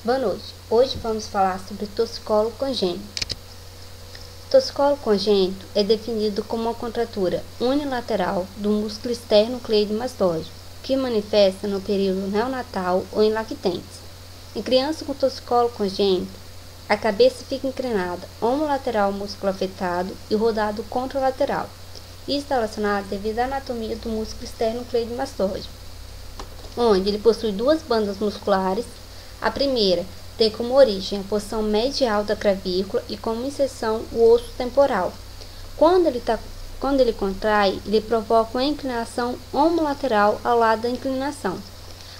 Boa noite. Hoje vamos falar sobre torcicolo congênito. Torcicolo congênito é definido como uma contratura unilateral do músculo esternocleidomastoide, que manifesta no período neonatal ou em lactentes. Em criança com torcicolo congênito, a cabeça fica inclinada homolateral ao músculo afetado e rodado contralateral. Isso está relacionado devido à anatomia do músculo esternocleidomastoide, onde ele possui duas bandas musculares. A primeira tem como origem a porção medial da clavícula e como inserção o osso temporal. Quando ele contrai, ele provoca uma inclinação homolateral ao lado da inclinação.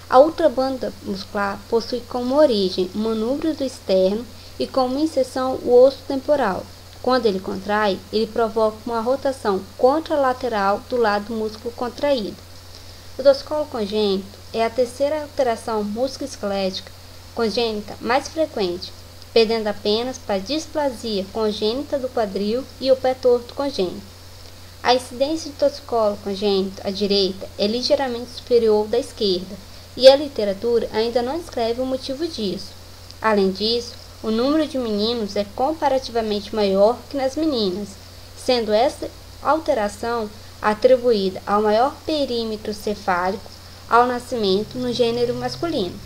A outra banda muscular possui como origem o manúbrio do externo e como inserção o osso temporal. Quando ele contrai, ele provoca uma rotação contralateral do lado do músculo contraído. O torcicolo congênito é a terceira alteração musculoesquelética congênita mais frequente, perdendo apenas para a displasia congênita do quadril e o pé torto congênito. A incidência de torcicolo congênito à direita é ligeiramente superior da esquerda, e a literatura ainda não descreve o motivo disso. Além disso, o número de meninos é comparativamente maior que nas meninas, sendo essa alteração atribuída ao maior perímetro cefálico ao nascimento no gênero masculino.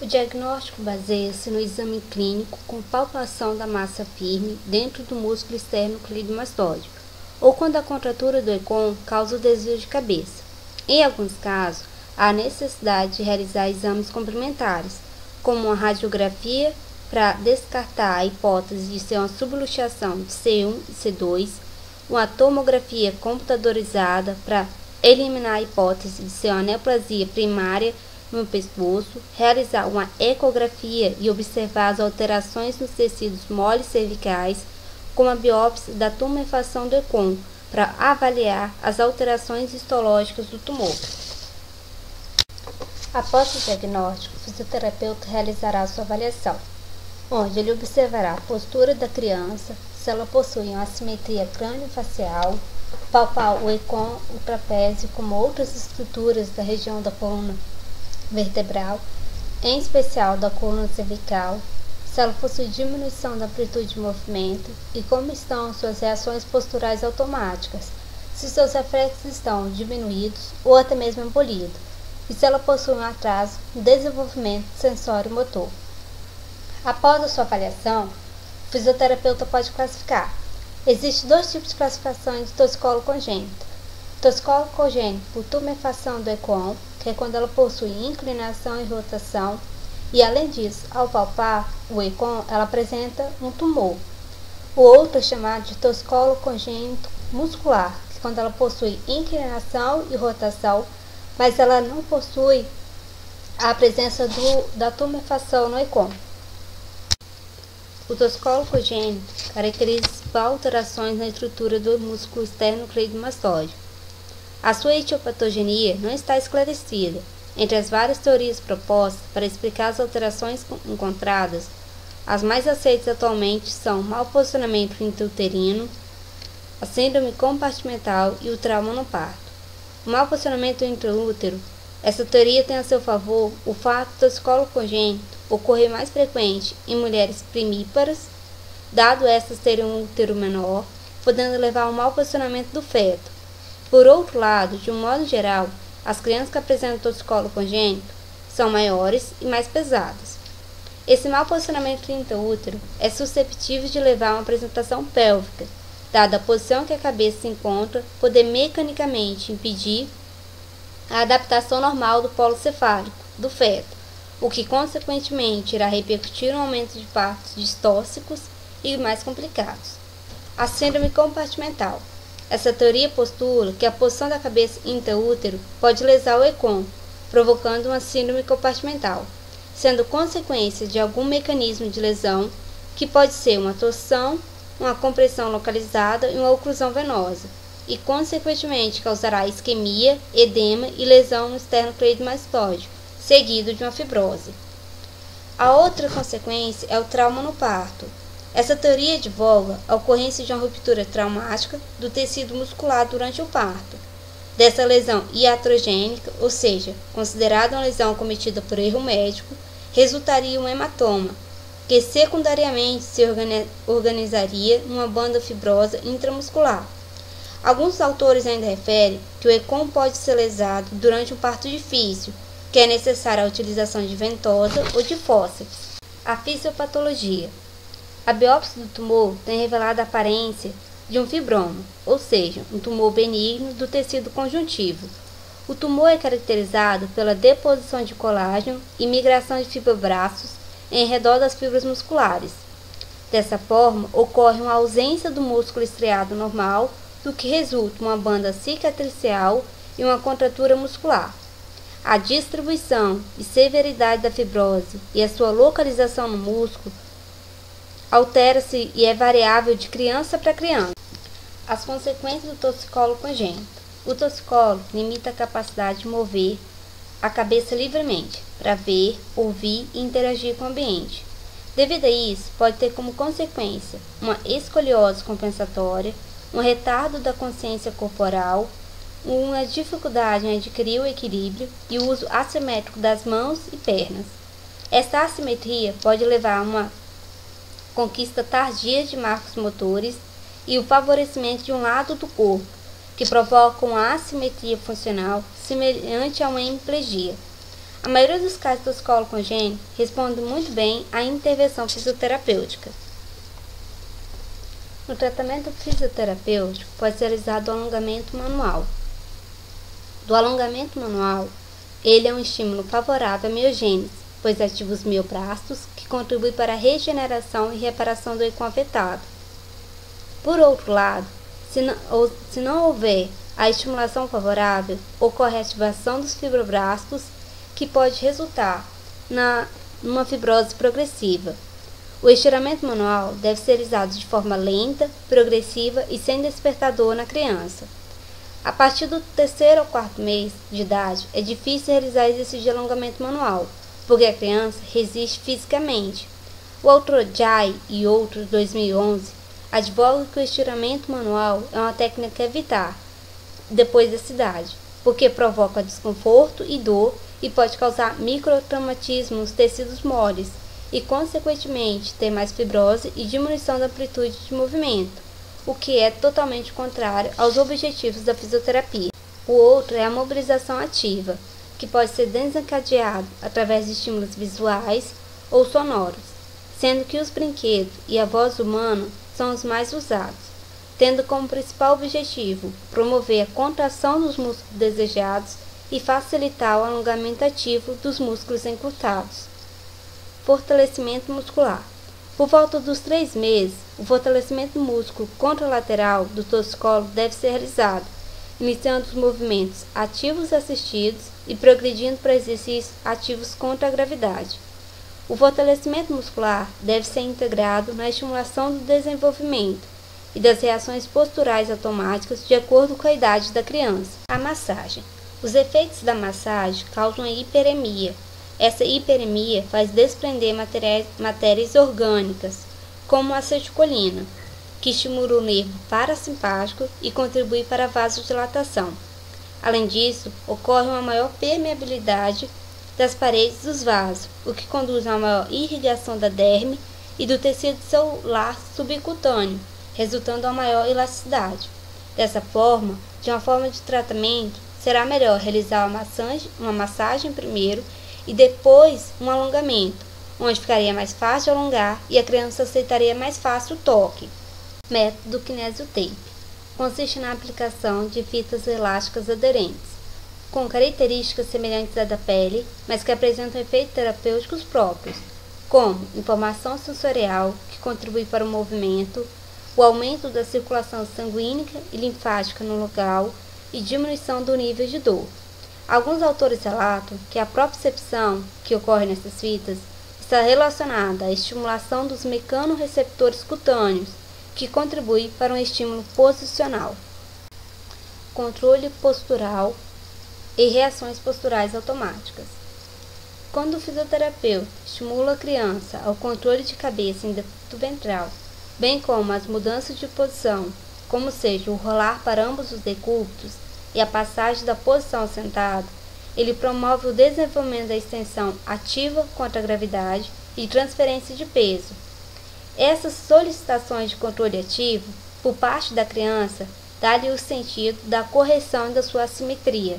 O diagnóstico baseia-se no exame clínico com palpação da massa firme dentro do músculo esternocleidomastoide, ou quando a contratura do ECOM causa o desvio de cabeça. Em alguns casos, há necessidade de realizar exames complementares, como uma radiografia para descartar a hipótese de ser uma subluxação de C1 e C2, uma tomografia computadorizada para eliminar a hipótese de ser uma neoplasia primária no pescoço, realizar uma ecografia e observar as alterações nos tecidos moles cervicais, como a biópsia da tumefação do ECOM, para avaliar as alterações histológicas do tumor. Após o diagnóstico, o fisioterapeuta realizará sua avaliação, onde ele observará a postura da criança, se ela possui uma assimetria crânio-facial, palpar o ECOM, o trapézio, como outras estruturas da região da coluna vertebral, em especial da coluna cervical, se ela possui diminuição da amplitude de movimento e como estão suas reações posturais automáticas, se seus reflexos estão diminuídos ou até mesmo abolidos, e se ela possui um atraso no desenvolvimento sensório-motor. Após a sua avaliação, o fisioterapeuta pode classificar. Existem dois tipos de classificação de torcicolo congênito. Torcicolo congênito por tumefação do ECOM, que é quando ela possui inclinação e rotação, e além disso, ao palpar o ECOM, ela apresenta um tumor. O outro é chamado de torcicolo congênito muscular, que é quando ela possui inclinação e rotação, mas ela não possui a presença da tumefação no ECOM. O torcicolo congênito caracteriza-se por alterações na estrutura do músculo esternocleidomastoide. A sua etiopatogenia não está esclarecida. Entre as várias teorias propostas para explicar as alterações encontradas, as mais aceitas atualmente são o mau posicionamento intrauterino, a síndrome compartimental e o trauma no parto. O mau posicionamento intraútero, essa teoria tem a seu favor o fato do torcicolo congênito ocorrer mais frequente em mulheres primíparas, dado estas terem um útero menor, podendo levar ao mau posicionamento do feto. Por outro lado, de um modo geral, as crianças que apresentam torcicolo congênito são maiores e mais pesadas. Esse mau posicionamento intraútero é suscetível de levar a uma apresentação pélvica, dada a posição que a cabeça se encontra, poder mecanicamente impedir a adaptação normal do polo cefálico do feto, o que consequentemente irá repercutir no aumento de partos distóxicos e mais complicados. A síndrome compartimental. Essa teoria postula que a posição da cabeça intraútero pode lesar o ECOM, provocando uma síndrome compartimental, sendo consequência de algum mecanismo de lesão, que pode ser uma torção, uma compressão localizada e uma oclusão venosa, e consequentemente causará isquemia, edema e lesão no esternocleidomastoide, seguido de uma fibrose. A outra consequência é o trauma no parto. Essa teoria divulga a ocorrência de uma ruptura traumática do tecido muscular durante o parto, dessa lesão iatrogênica, ou seja, considerada uma lesão cometida por erro médico, resultaria um hematoma, que secundariamente se organizaria numa banda fibrosa intramuscular. Alguns autores ainda referem que o ECOM pode ser lesado durante um parto difícil, que é necessária a utilização de ventosa ou de fórceps. A fisiopatologia. A biópsia do tumor tem revelado a aparência de um fibroma, ou seja, um tumor benigno do tecido conjuntivo. O tumor é caracterizado pela deposição de colágeno e migração de fibroblastos em redor das fibras musculares. Dessa forma, ocorre uma ausência do músculo estriado normal, do que resulta uma banda cicatricial e uma contratura muscular. A distribuição e severidade da fibrose e a sua localização no músculo altera-se e é variável de criança para criança. As consequências do torcicolo congênito. O torcicolo limita a capacidade de mover a cabeça livremente, para ver, ouvir e interagir com o ambiente. Devido a isso, pode ter como consequência uma escoliose compensatória, um retardo da consciência corporal, uma dificuldade em adquirir o equilíbrio e o uso assimétrico das mãos e pernas. Esta assimetria pode levar a uma conquista tardia de marcos motores e o favorecimento de um lado do corpo, que provoca uma assimetria funcional semelhante a uma hemiplegia. A maioria dos casos de torcicolo congênito responde muito bem à intervenção fisioterapêutica. No tratamento fisioterapêutico, pode ser realizado o alongamento manual. Do alongamento manual, ele é um estímulo favorável à miogênese, pois ativa os mioblastos, que contribuem para a regeneração e reparação do ECOM afetado. Por outro lado, se não houver a estimulação favorável, ocorre a ativação dos fibroblastos, que pode resultar numa fibrose progressiva. O estiramento manual deve ser realizado de forma lenta, progressiva e sem despertador na criança. A partir do 3º ou 4º mês de idade, é difícil realizar exercício de alongamento manual, porque a criança resiste fisicamente. O autor Jai e outros, 2011, advoga que o estiramento manual é uma técnica a evitar depois dessa idade, porque provoca desconforto e dor e pode causar microtraumatismo nos tecidos moles e, consequentemente, ter mais fibrose e diminuição da amplitude de movimento, o que é totalmente contrário aos objetivos da fisioterapia. O outro é a mobilização ativa, que pode ser desencadeado através de estímulos visuais ou sonoros, sendo que os brinquedos e a voz humana são os mais usados, tendo como principal objetivo promover a contração dos músculos desejados e facilitar o alongamento ativo dos músculos encurtados. Fortalecimento muscular. Por volta dos 3 meses, o fortalecimento do músculo contralateral do torcicolo deve ser realizado, iniciando os movimentos ativos assistidos e progredindo para exercícios ativos contra a gravidade. O fortalecimento muscular deve ser integrado na estimulação do desenvolvimento e das reações posturais automáticas de acordo com a idade da criança. A massagem. Os efeitos da massagem causam a hiperemia. Essa hiperemia faz desprender matérias orgânicas, como a acetilcolina, que estimula o nervo parasimpático e contribui para a vasodilatação. Além disso, ocorre uma maior permeabilidade das paredes dos vasos, o que conduz a uma maior irrigação da derme e do tecido celular subcutâneo, resultando a maior elasticidade. Dessa forma, de uma forma de tratamento, será melhor realizar uma massagem primeiro e depois um alongamento, onde ficaria mais fácil de alongar e a criança aceitaria mais fácil o toque. Método Kinesiotape. Consiste na aplicação de fitas elásticas aderentes, com características semelhantes à da pele, mas que apresentam efeitos terapêuticos próprios, como informação sensorial, que contribui para o movimento, o aumento da circulação sanguínea e linfática no local e diminuição do nível de dor. Alguns autores relatam que a propriocepção que ocorre nessas fitas está relacionada à estimulação dos mecanorreceptores cutâneos, que contribui para um estímulo posicional. Controle postural e reações posturais automáticas. Quando o fisioterapeuta estimula a criança ao controle de cabeça em decúbito ventral, bem como as mudanças de posição, como seja o rolar para ambos os decúbitos, e a passagem da posição sentado, ele promove o desenvolvimento da extensão ativa contra a gravidade e transferência de peso. Essas solicitações de controle ativo, por parte da criança, dá-lhe o sentido da correção da sua assimetria.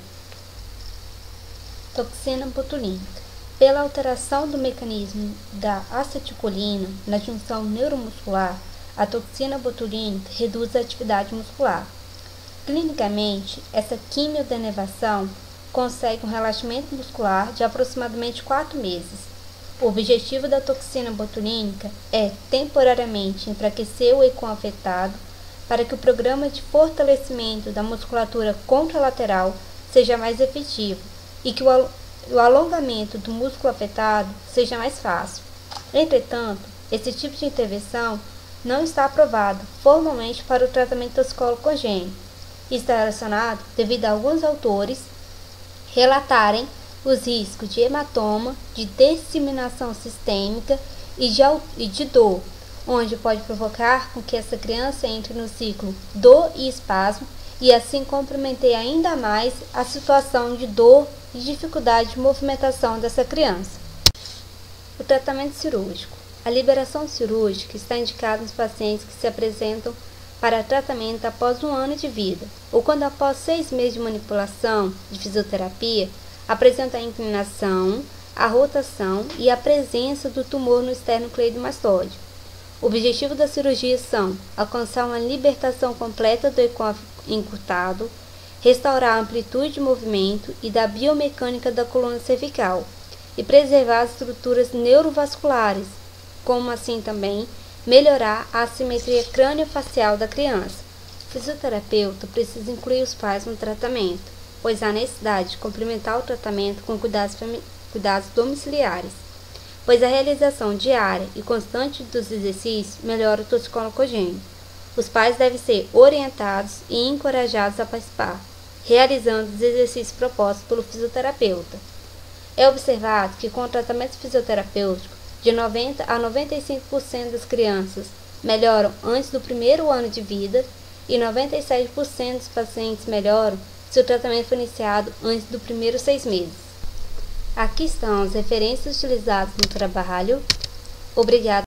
Toxina botulínica. Pela alteração do mecanismo da acetilcolina na junção neuromuscular, a toxina botulínica reduz a atividade muscular. Clinicamente, essa quimiodenervação consegue um relaxamento muscular de aproximadamente 4 meses. O objetivo da toxina botulínica é temporariamente enfraquecer o ECOM afetado para que o programa de fortalecimento da musculatura contralateral seja mais efetivo e que o alongamento do músculo afetado seja mais fácil. Entretanto, esse tipo de intervenção não está aprovado formalmente para o tratamento torcicolo congênito. Está relacionado devido a alguns autores relatarem os riscos de hematoma, de disseminação sistêmica e de dor, onde pode provocar com que essa criança entre no ciclo dor e espasmo e assim comprometer ainda mais a situação de dor e dificuldade de movimentação dessa criança. O tratamento cirúrgico. A liberação cirúrgica está indicada nos pacientes que se apresentam para tratamento após 1 ano de vida, ou quando após 6 meses de manipulação de fisioterapia, apresenta a inclinação, a rotação e a presença do tumor no esternocleidomastoide. O objetivo da cirurgia são alcançar uma libertação completa do ECOM encurtado, restaurar a amplitude de movimento e da biomecânica da coluna cervical e preservar as estruturas neurovasculares, como assim também melhorar a assimetria crânio-facial da criança. O fisioterapeuta precisa incluir os pais no tratamento, pois há necessidade de complementar o tratamento com cuidados domiciliares, pois a realização diária e constante dos exercícios melhora o torcicolo congênito. Os pais devem ser orientados e encorajados a participar, realizando os exercícios propostos pelo fisioterapeuta. É observado que com o tratamento fisioterapêutico, de 90 a 95% das crianças melhoram antes do 1º ano de vida e 97% dos pacientes melhoram se o tratamento for iniciado antes do primeiros 6 meses. Aqui estão as referências utilizadas no trabalho. Obrigado.